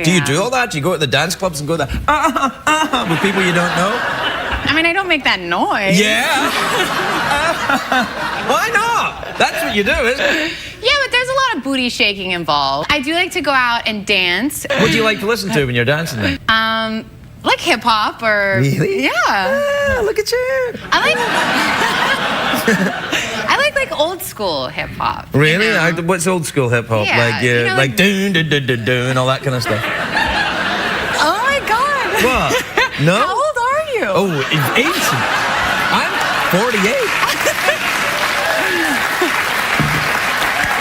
Do you do all that? Do you go to the dance clubs and go with people you don't know? I mean, I don't make that noise. Yeah. Why not? That's what you do, isn't it? Yeah, but there's a lot of booty shaking involved. I do like to go out and dance. What do you like to listen to when you're dancing then? Like hip hop or really? Yeah. Ah, look at you. I like old school hip hop. Really? You know? What's old school hip hop? Yeah, Like you know, like doon dun dun dun dun and all that kind of stuff. Oh my God. What? No. How old are you? Oh, 8. I'm 48.